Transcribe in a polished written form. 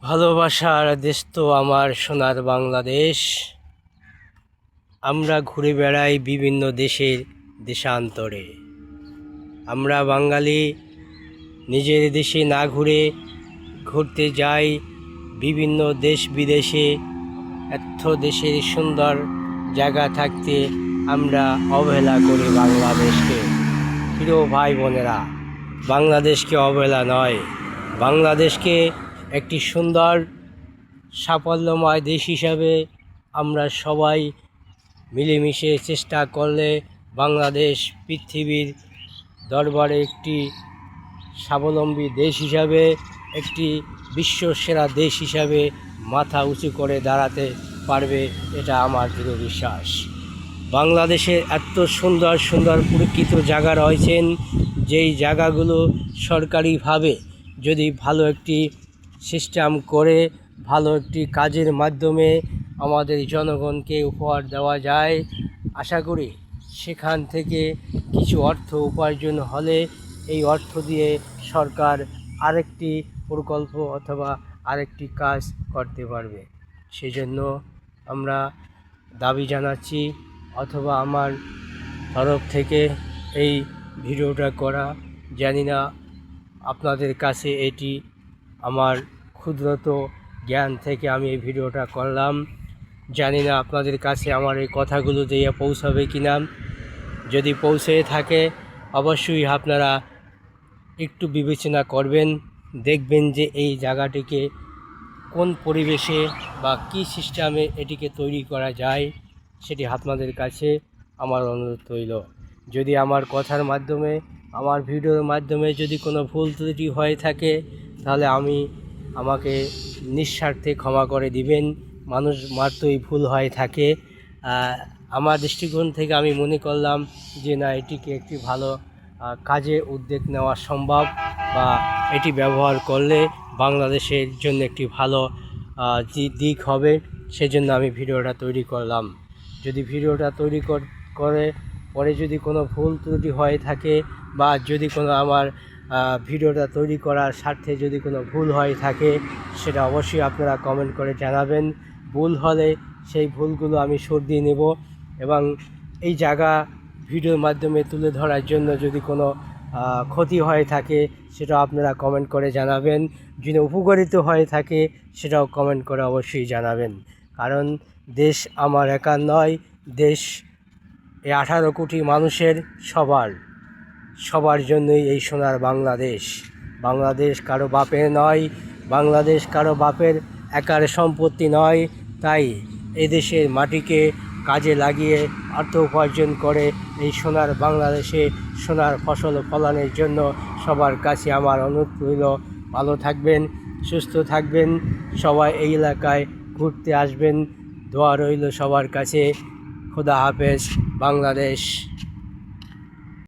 ভালোবাসার দেশ তো আমার সোনার বাংলাদেশ। আমরা ঘুরে বেড়াই বিভিন্ন দেশের দেশান্তরে। আমরা বাঙালি নিজের দেশে না ঘুরতে যাই বিভিন্ন দেশ বিদেশে। এত দেশের সুন্দর জায়গা থাকতে আমরা অবহেলা করি বাংলাদেশকে। প্রিয় ভাই বোনেরা, বাংলাদেশকে অবহেলা নয়, বাংলাদেশকে একটি সুন্দর সাফল্যময় দেশ হিসাবে আমরা সবাই মিলেমিশে চেষ্টা করলে বাংলাদেশ পৃথিবীর দরবারে একটি স্বাবলম্বী দেশ হিসাবে, একটি বিশ্বসেরা দেশ হিসাবে মাথা উঁচু করে দাঁড়াতে পারবে, এটা আমার দৃঢ় বিশ্বাস। বাংলাদেশে এত সুন্দর সুন্দর প্রকৃত জায়গা রয়েছেন, যেই জায়গাগুলো সরকারিভাবে যদি ভালো একটি সিস্টেম করে ভালো একটি কাজের মাধ্যমে আমাদের জনগণকে উপহার দেওয়া যায়, আশা করি সেখান থেকে কিছু অর্থ উপার্জন হলে এই অর্থ দিয়ে সরকার আরেকটি প্রকল্প অথবা আরেকটি কাজ করতে পারবে। সেজন্য আমরা দাবি জানাচ্ছি, অথবা আমার তরফ থেকে এই ভিডিওটা করা। জানি না আপনাদের কাছে এটি আমার ক্ষুদ্রত জ্ঞান থেকে আমি এই ভিডিওটা করলাম। জানি না আপনাদের কাছে আমার এই কথাগুলো দিয়ে পৌঁছাবে কিনা। যদি পৌঁছে থাকে অবশ্যই আপনারা একটু বিবেচনা করবেন, দেখবেন যে এই জায়গাটিকে কোন পরিবেশে বা কী সিস্টেমে এটিকে তৈরি করা যায়, সেটি আপনাদের কাছে আমার অনুরোধ রইল। যদি আমার কথার মাধ্যমে, আমার ভিডিওর মাধ্যমে যদি কোনো ভুল ত্রুটি হয়ে থাকে, তাহলে আমাকে নিঃস্বার্থে ক্ষমা করে দিবেন। মানুষ মাত্রই ভুল হয়ে থাকে। আমার দৃষ্টিকোণ থেকে আমি মনে করলাম যে না, এটিকে একটি ভালো কাজে উদ্যোগ নেওয়া সম্ভব, বা এটি ব্যবহার করলে বাংলাদেশের জন্য একটি ভালো দিক হবে। সেজন্য আমি ভিডিওটা তৈরি করলাম। যদি ভিডিওটা তৈরি করে পরে যদি কোনো ভুল ত্রুটি হয়ে থাকে, বা যদি কোনো আমার ভিডিওটা তৈরি করার স্বার্থে যদি কোনো ভুল হয়ে থাকে, সেটা অবশ্যই আপনারা কমেন্ট করে জানাবেন। ভুল হলে সেই ভুলগুলো আমি শুধরিয়ে নেব, এবং এই জায়গা ভিডিওর মাধ্যমে তুলে ধরার জন্য যদি কোনো ক্ষতি হয়ে থাকে, সেটাও আপনারা কমেন্ট করে জানাবেন। যদি উপকারিত হয়ে থাকে, সেটাও কমেন্ট করে অবশ্যই জানাবেন। কারণ দেশ আমার একার নয়, দেশ এই 18 কোটি মানুষের, সবার জন্যই এই সোনার বাংলাদেশ। বাংলাদেশ কারো বাপের নয়, বাংলাদেশ কারো বাপের একার সম্পত্তি নয়। তাই এদেশের মাটিকে কাজে লাগিয়ে অর্থ উপার্জন করে এই সোনার বাংলাদেশে সোনার ফসল ফলানোর জন্য সবার কাছে আমার অনুরোধ রইল, ভালো থাকবেন, সুস্থ থাকবেন, সবাই এই এলাকায় ঘুরতে আসবেন। দোয়া রইল সবার কাছে। খোদা হাফেজ। বাংলাদেশ।